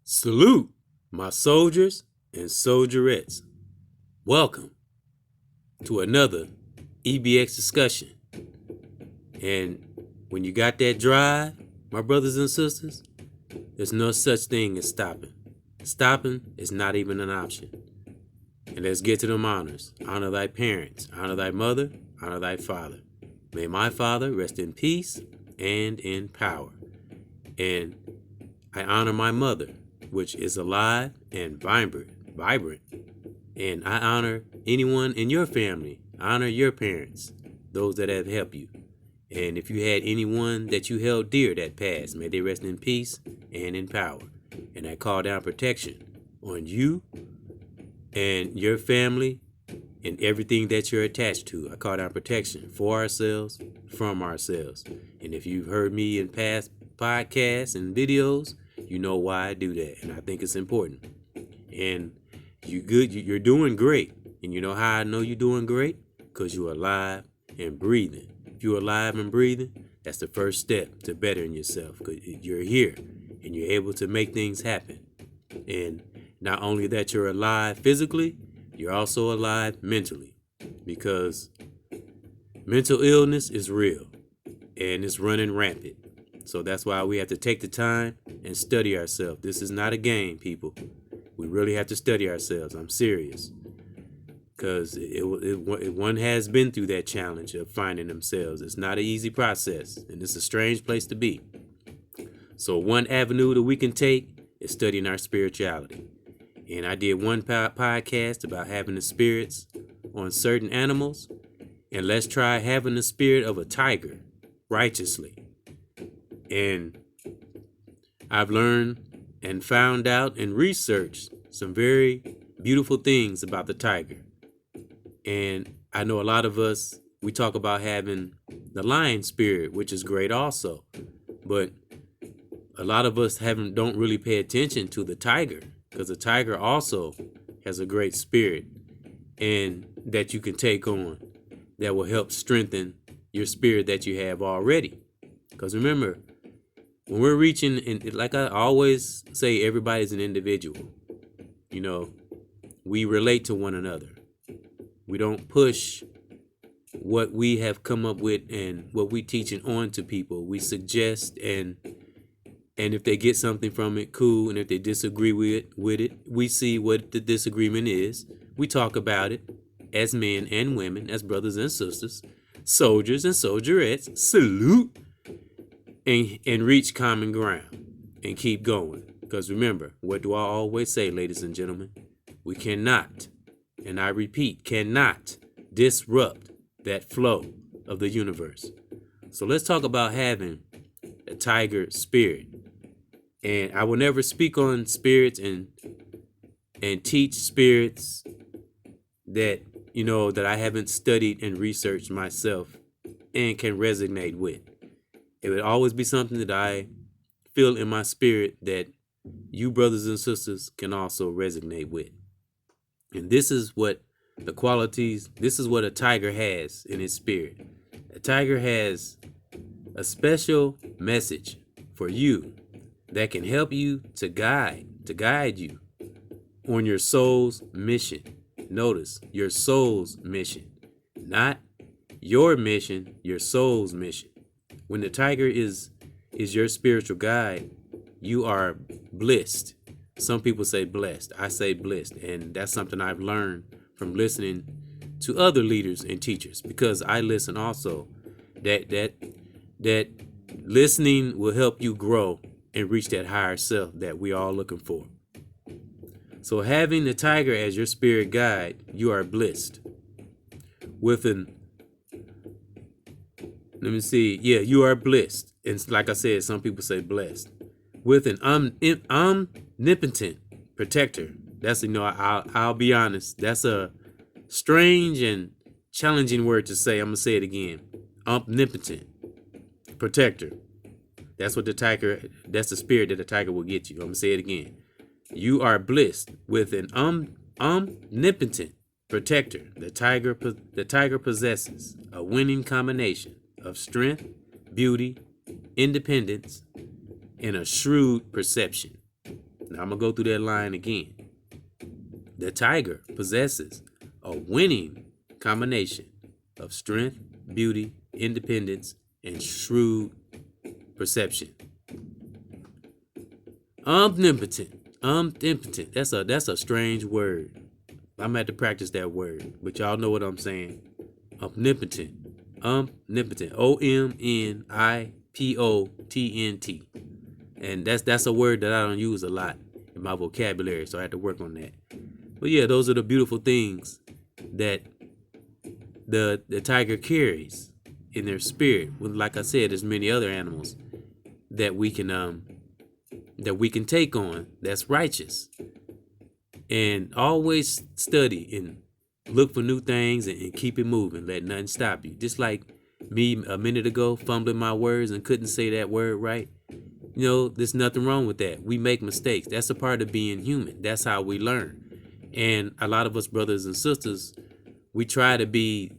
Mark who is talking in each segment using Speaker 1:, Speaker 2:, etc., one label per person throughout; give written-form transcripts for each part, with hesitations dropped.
Speaker 1: Salute, my soldiers and soldierettes. Welcome to another EBX discussion. And when you got that drive, my brothers and sisters, there's no such thing as stopping. Stopping is not even an option. And let's get to them honors. Honor thy parents, honor thy mother, honor thy father. May my father rest in peace and in power. And I honor my mother, which is alive and vibrant. And I honor anyone in your family. Honor your parents, those that have helped you. And if you had anyone that you held dear that passed, may they rest in peace and in power. And I call down protection on you and your family and everything that you're attached to. I call down protection for ourselves, from ourselves. And if you've heard me in past podcasts and videos, you know why I do that. And I think it's important. And you're doing great. And you know how I know you're doing great? Because you're alive and breathing. If you're alive and breathing, that's the first step to bettering yourself. Because you're here and you're able to make things happen. And not only that you're alive physically, you're also alive mentally. Because mental illness is real and it's running rampant. So that's why we have to take the time and study ourselves. This is not a game, people. We really have to study ourselves. I'm serious. Because one has been through that challenge of finding themselves. It's not an easy process, and it's a strange place to be. So one avenue that we can take is studying our spirituality. And I did one podcast about having the spirits on certain animals. And let's try having the spirit of a tiger righteously. And I've learned and found out and researched some very beautiful things about the tiger. And I know a lot of us, we talk about having the lion spirit, which is great also. But a lot of us don't really pay attention to the tiger, because the tiger also has a great spirit and that you can take on that will help strengthen your spirit that you have already. Because remember, when we're reaching, and like I always say, everybody's an individual. You know, we relate to one another. We don't push what we have come up with and what we teaching on to people. We suggest, and if they get something from it, cool. And if they disagree with it, we see what the disagreement is. We talk about it as men and women, as brothers and sisters, soldiers and soldierettes. Salute. And reach common ground and keep going. Because remember, what do I always say, ladies and gentlemen? We cannot, and I repeat, cannot disrupt that flow of the universe. So let's talk about having a tiger spirit. And I will never speak on spirits and teach spirits that, that I haven't studied and researched myself and can resonate with. It would always be something that I feel in my spirit that you brothers and sisters can also resonate with. And this is what this is what a tiger has in its spirit. A tiger has a special message for you that can help you to guide you on your soul's mission. Notice, your soul's mission, not your mission, your soul's mission. When the tiger is your spiritual guide, you are blissed. Some people say blessed. I say blissed. And that's something I've learned from listening to other leaders and teachers, because I listen also. That listening will help you grow and reach that higher self that we all looking for. So having the tiger as your spirit guide, you are blissed. You are blissed. And like I said, some people say blessed. With an omnipotent protector. That's, I'll be honest. That's a strange and challenging word to say. I'm going to say it again. Omnipotent protector. That's what that's the spirit that the tiger will get you. I'm going to say it again. You are blessed with an omnipotent protector. The tiger possesses a winning combination of strength, beauty, independence, and a shrewd perception. Now I'm going to go through that line again. The tiger possesses a winning combination of strength, beauty, independence, and shrewd perception. Omnipotent. That's a strange word. I'm gonna have to practice that word, but y'all know what I'm saying. Omnipotent. Omnipotent. OMNIPOTENT. And that's a word that I don't use a lot in my vocabulary, so I had to work on that. But yeah, those are the beautiful things that the tiger carries in their spirit. Like I said, there's many other animals that we can take on that's righteous. And always study and look for new things and keep it moving. Let nothing stop you. Just like me a minute ago, fumbling my words and couldn't say that word right. You know, there's nothing wrong with that. We make mistakes. That's a part of being human. That's how we learn. And a lot of us brothers and sisters, we try to be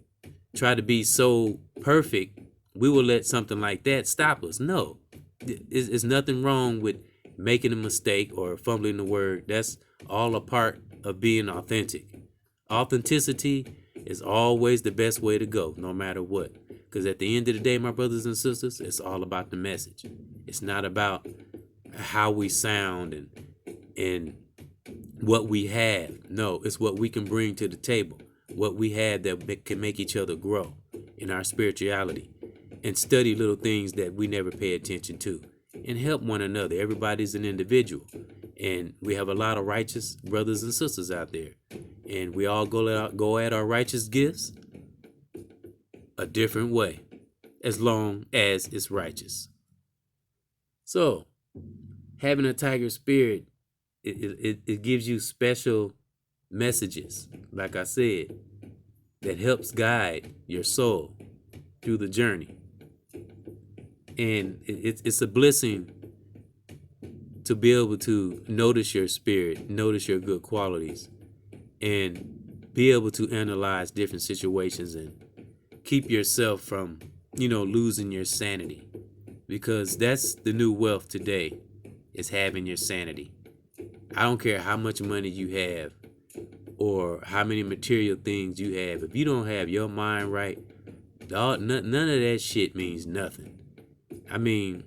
Speaker 1: so perfect, we will let something like that stop us. No, there's nothing wrong with making a mistake or fumbling the word. That's all a part of being authentic. Authenticity is always the best way to go, no matter what. Because at the end of the day, my brothers and sisters, it's all about the message. It's not about how we sound and what we have. No, it's what we can bring to the table. What we have that can make each other grow in our spirituality and study little things that we never pay attention to and help one another. Everybody's an individual, and we have a lot of righteous brothers and sisters out there, and we all go at our righteous gifts a different way, as long as it's righteous. So, having a tiger spirit, it gives you special messages, like I said, that helps guide your soul through the journey. And it's a blessing to be able to notice your spirit, notice your good qualities, and be able to analyze different situations and keep yourself from, losing your sanity. Because that's the new wealth today, is having your sanity. I don't care how much money you have or how many material things you have. If you don't have your mind right, none of that shit means nothing. I mean,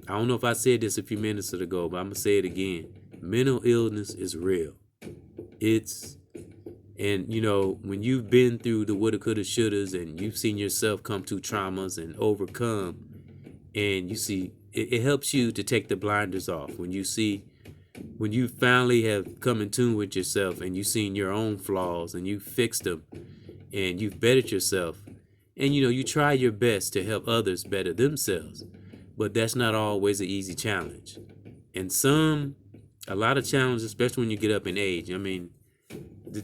Speaker 1: I don't know if I said this a few minutes ago, but I'm going to say it again. Mental illness is real. And when you've been through the woulda, coulda, shouldas, and you've seen yourself come through traumas and overcome, and you see, it helps you to take the blinders off. When you finally have come in tune with yourself and you've seen your own flaws and you fixed them and you've bettered yourself, and you try your best to help others better themselves, but that's not always an easy challenge. And a lot of challenges, especially when you get up in age. I mean,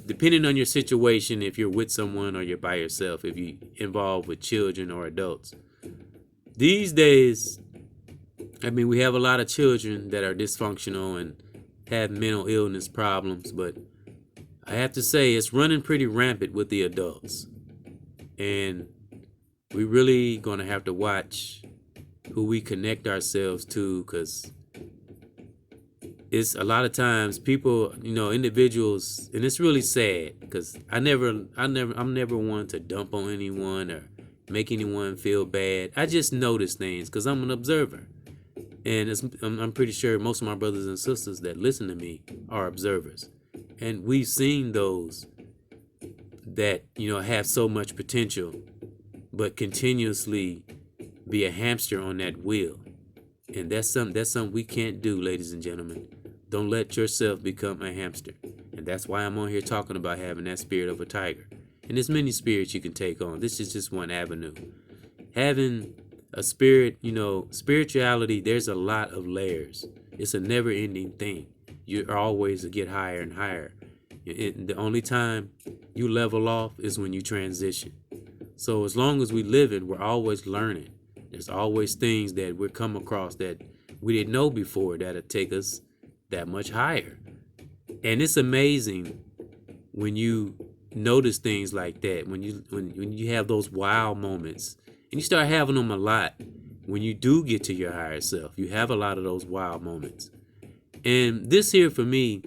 Speaker 1: depending on your situation, if you're with someone or you're by yourself, if you're involved with children or adults. These days, we have a lot of children that are dysfunctional and have mental illness problems, but I have to say it's running pretty rampant with the adults. And we really going to have to watch who we connect ourselves to, because it's a lot of times people, individuals, and it's really sad, because I'm never one to dump on anyone or make anyone feel bad. I just notice things because I'm an observer. And I'm pretty sure most of my brothers and sisters that listen to me are observers. And we've seen those that, have so much potential, but continuously be a hamster on that wheel. And that's something we can't do, ladies and gentlemen. Don't let yourself become a hamster. And that's why I'm on here talking about having that spirit of a tiger. And there's many spirits you can take on. This is just one avenue. Having a spirit, spirituality, there's a lot of layers. It's a never-ending thing. You always get higher and higher. The only time you level off is when you transition. So as long as we live it, we're always learning. There's always things that we come across that we didn't know before that'll take us that much higher. And it's amazing when you notice things like that, when you have those wow moments, and you start having them a lot when you do get to your higher self. You have a lot of those wow moments. And this here for me,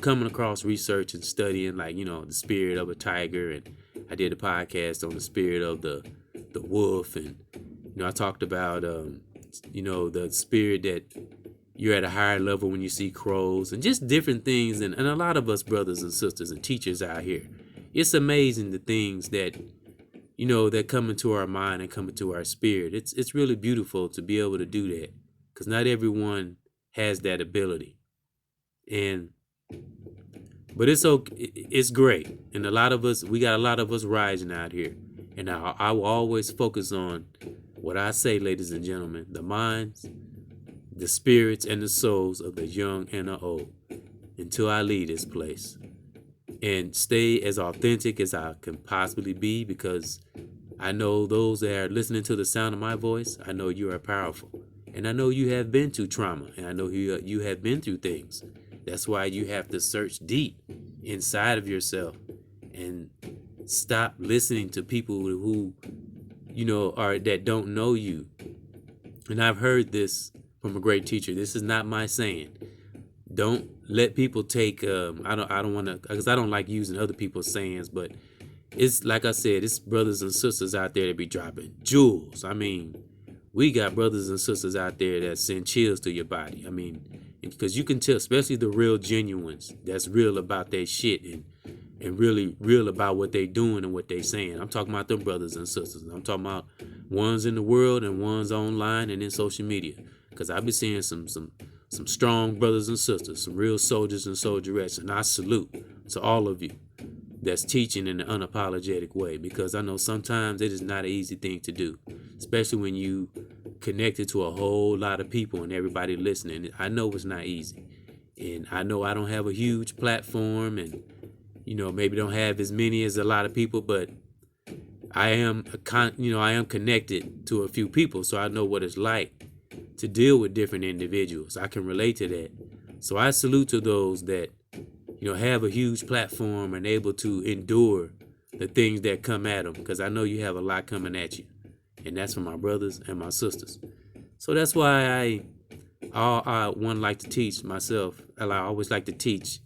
Speaker 1: coming across research and studying, like, the spirit of a tiger, and I did a podcast on the spirit of the wolf, and I talked about the spirit that you're at a higher level when you see crows, and just different things, and a lot of us brothers and sisters and teachers out here, it's amazing the things that that come into our mind and come into our spirit. It's really beautiful to be able to do that, because not everyone has that ability. But it's okay. It's great. And we got a lot of us rising out here. And I will always focus on what I say, ladies and gentlemen: the minds, the spirits, and the souls of the young and the old, until I leave this place. And stay as authentic as I can possibly be, because I know those that are listening to the sound of my voice, I know you are powerful. And I know you have been through trauma, and I know you have been through things. That's why you have to search deep inside of yourself and stop listening to people who, that don't know you. And I've heard this from a great teacher. This is not my saying. Don't let people take, I don't want to, because I don't like using other people's sayings, but it's like I said, it's brothers and sisters out there that be dropping jewels. I mean, we got brothers and sisters out there that send chills to your body. I mean, because you can tell, especially the real genuines, that's real about their shit and really real about what they doing and what they saying. I'm talking about them brothers and sisters. I'm talking about ones in the world and ones online and in social media. Because I've been seeing some strong brothers and sisters, some real soldiers and soldierettes, and I salute to all of you that's teaching in an unapologetic way, because I know sometimes it is not an easy thing to do, especially when you connected to a whole lot of people and everybody listening. I know it's not easy, and I know I don't have a huge platform, and maybe don't have as many as a lot of people, but I am connected to a few people, so I know what it's like to deal with different individuals. I can relate to that. So I salute to those that have a huge platform and able to endure the things that come at them, because I know you have a lot coming at you, and that's for my brothers and my sisters. So that's why I like to teach myself. I always like to teach: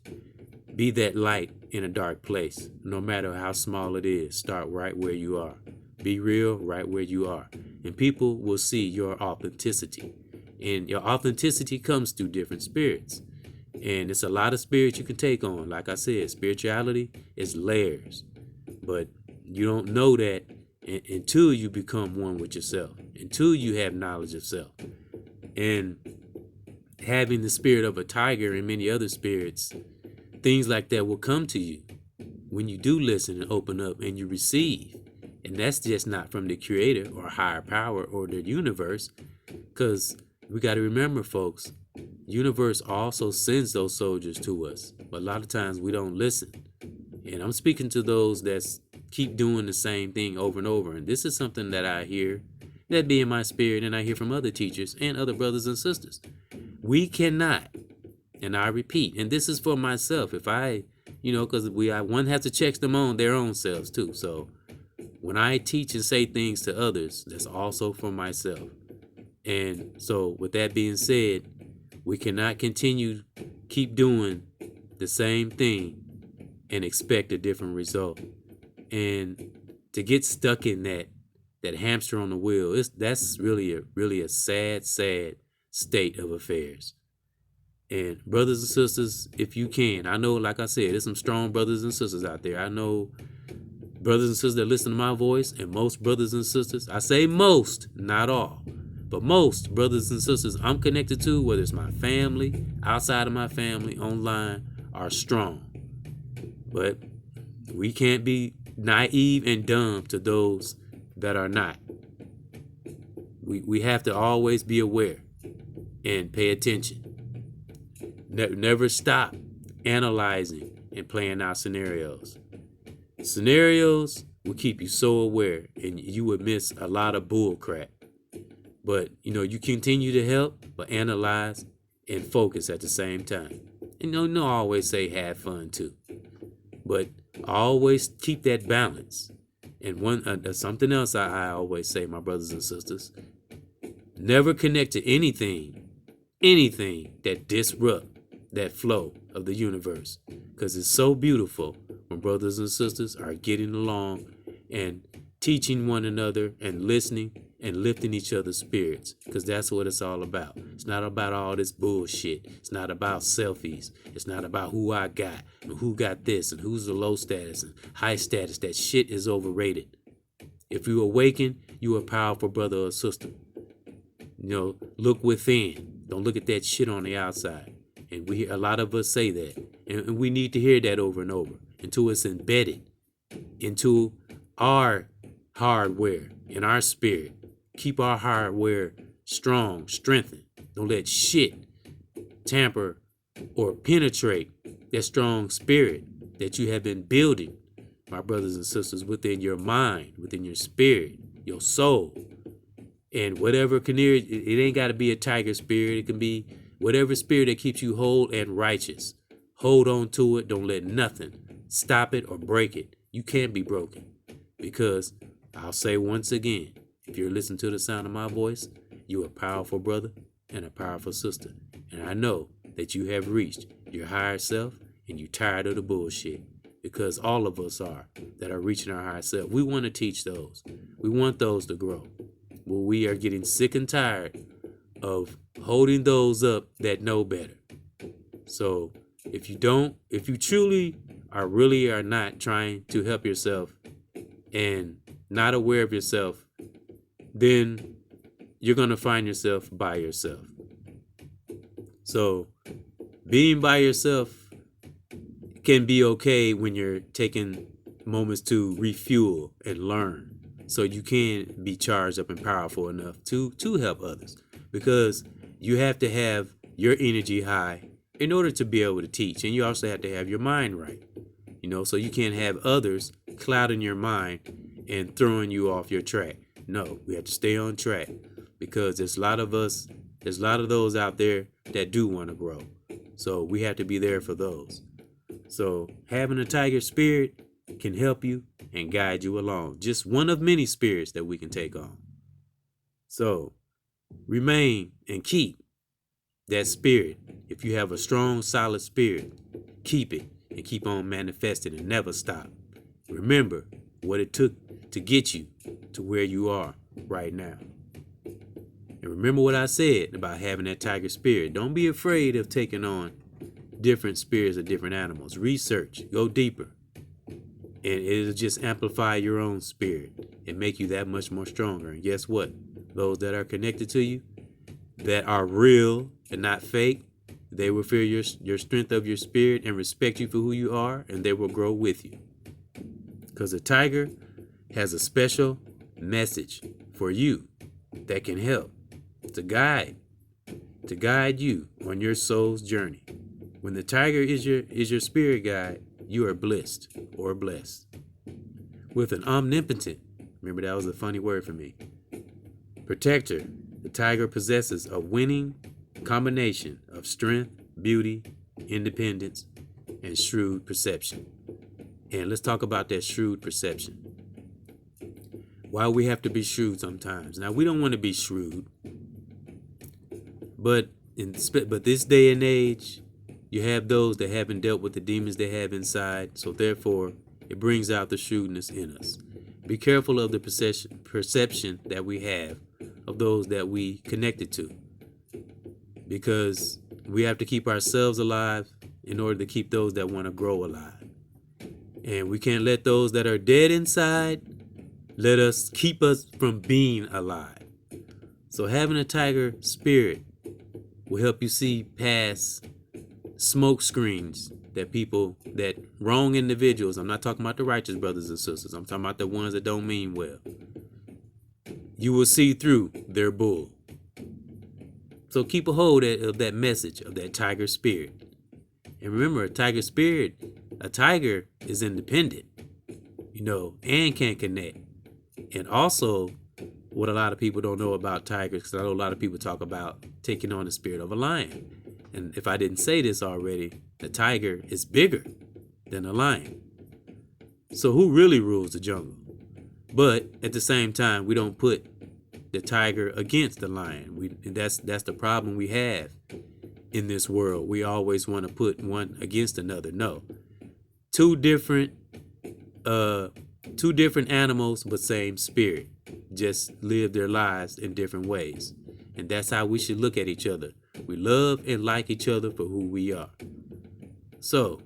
Speaker 1: be that light in a dark place, no matter how small it is. Start right where you are. Be real right where you are, and people will see your authenticity. And your authenticity comes through different spirits. And it's a lot of spirits you can take on. Like I said, spirituality is layers. But you don't know that until you become one with yourself, until you have knowledge of self. And having the spirit of a tiger and many other spirits, things like that will come to you when you do listen and open up and you receive. And that's just not from the creator or higher power or the universe, because we got to remember, folks, universe also sends those soldiers to us, but a lot of times we don't listen. And I'm speaking to those that keep doing the same thing over and over. And this is something that I hear, that be in my spirit, and I hear from other teachers and other brothers and sisters. We cannot, and I repeat, and this is for myself, if I, because one has to check them on their own selves too. So when I teach and say things to others, that's also for myself. And so with that being said, we cannot keep doing the same thing and expect a different result. And to get stuck in that hamster on the wheel, that's really a sad state of affairs. And brothers and sisters, if you can, I know, like I said, there's some strong brothers and sisters out there. I know brothers and sisters that listen to my voice, and most brothers and sisters, I say most, not all, but most brothers and sisters I'm connected to, whether it's my family, outside of my family, online, are strong. But we can't be naive and dumb to those that are not. We have to always be aware and pay attention. Never stop analyzing and playing out scenarios. Scenarios will keep you so aware, and you would miss a lot of bull crap. But, you continue to help, but analyze and focus at the same time. And I always say have fun too. But always keep that balance. And something else I always say, my brothers and sisters: never connect to anything anything that disrupt that flow of the universe, because it's so beautiful when brothers and sisters are getting along and teaching one another and listening and lifting each other's spirits, because that's what it's all about. It's not about all this bullshit. It's not about selfies. It's not about who I got and who got this and who's the low status and high status. That shit is overrated. If you awaken, you are a powerful brother or sister. Look within. Don't look at that shit on the outside. And a lot of us say that, and we need to hear that over and over until it's embedded into our hardware, in our spirit. Keep our hardware strong, strengthened. Don't let shit tamper or penetrate that strong spirit that you have been building, my brothers and sisters, within your mind, within your spirit, your soul. And whatever it ain't got to be a tiger spirit. It can be whatever spirit that keeps you whole and righteous. Hold on to it. Don't let nothing stop it or break it. You can't be broken, because I'll say once again, if you're listening to the sound of my voice, you're a powerful brother and a powerful sister. And I know that you have reached your higher self and you're tired of the bullshit, because all of us are that are reaching our higher self. We want to teach those. We want those to grow. Well, we are getting sick and tired of holding those up that know better. So if you truly are not trying to help yourself and not aware of yourself, then you're going to find yourself by yourself. So being by yourself can be okay when you're taking moments to refuel and learn, so you can be charged up and powerful enough to help others, because you have to have your energy high in order to be able to teach, and you also have to have your mind right, so you can't have others clouding your mind and throwing you off your track. No, we have to stay on track, because there's a lot of those out there that do want to grow. So we have to be there for those. So having a tiger spirit can help you and guide you along. Just one of many spirits that we can take on. So remain and keep that spirit. If you have a strong, solid spirit, keep it and keep on manifesting and never stop. Remember what it took to get you to where you are right now. And remember what I said about having that tiger spirit. Don't be afraid of taking on different spirits of different animals. Research, go deeper, and it'll just amplify your own spirit and make you that much more stronger. And guess what? Those that are connected to you, that are real and not fake, they will feel your strength of your spirit and respect you for who you are, and they will grow with you. Because the tiger has a special message for you that can help to guide you on your soul's journey. When the tiger is your spirit guide, you are blissed or blessed with an omnipotent, remember that was a funny word for me, protector. The tiger possesses a winning combination of strength, beauty, independence, and shrewd perception. And let's talk about that shrewd perception. Why we have to be shrewd sometimes. Now, we don't want to be shrewd, but this day and age, you have those that haven't dealt with the demons they have inside, so therefore, it brings out the shrewdness in us. Be careful of the perception that we have of those that we connected to, because we have to keep ourselves alive in order to keep those that want to grow alive. And we can't let those that are dead inside keep us from being alive. So having a tiger spirit will help you see past smoke screens that wrong individuals. I'm not talking about the righteous brothers and sisters. I'm talking about the ones that don't mean well. You will see through their bull. So keep a hold of that message of that tiger spirit. And remember, a tiger is independent, and can connect. And also, what a lot of people don't know about tigers, because I know a lot of people talk about taking on the spirit of a lion. And if I didn't say this already, the tiger is bigger than a lion. So who really rules the jungle? But at the same time, we don't put the tiger against the lion. And that's the problem we have in this world. We always want to put one against another. No, two different animals, but same spirit, just live their lives in different ways. And that's how we should look at each other. We love and like each other for who we are. So,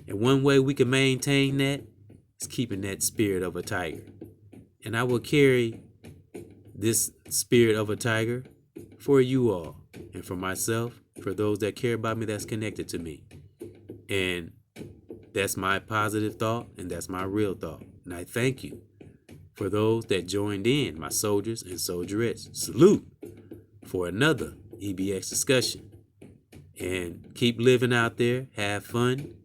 Speaker 1: and one way we can maintain that is keeping that spirit of a tiger. And I will carry this spirit of a tiger for you all, and for myself, for those that care about me, that's connected to me. And that's my positive thought, and that's my real thought. And I thank you for those that joined in, my soldiers and soldierettes. Salute for another EBX discussion. And keep living out there, have fun.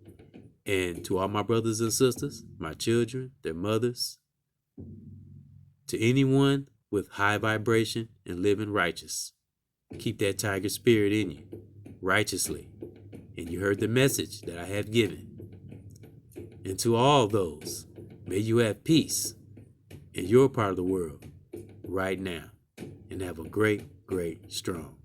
Speaker 1: And to all my brothers and sisters, my children, their mothers, to anyone with high vibration and living righteous, keep that tiger spirit in you, righteously. And you heard the message that I have given. And to all those, may you have peace in your part of the world right now, and have a great, great, strong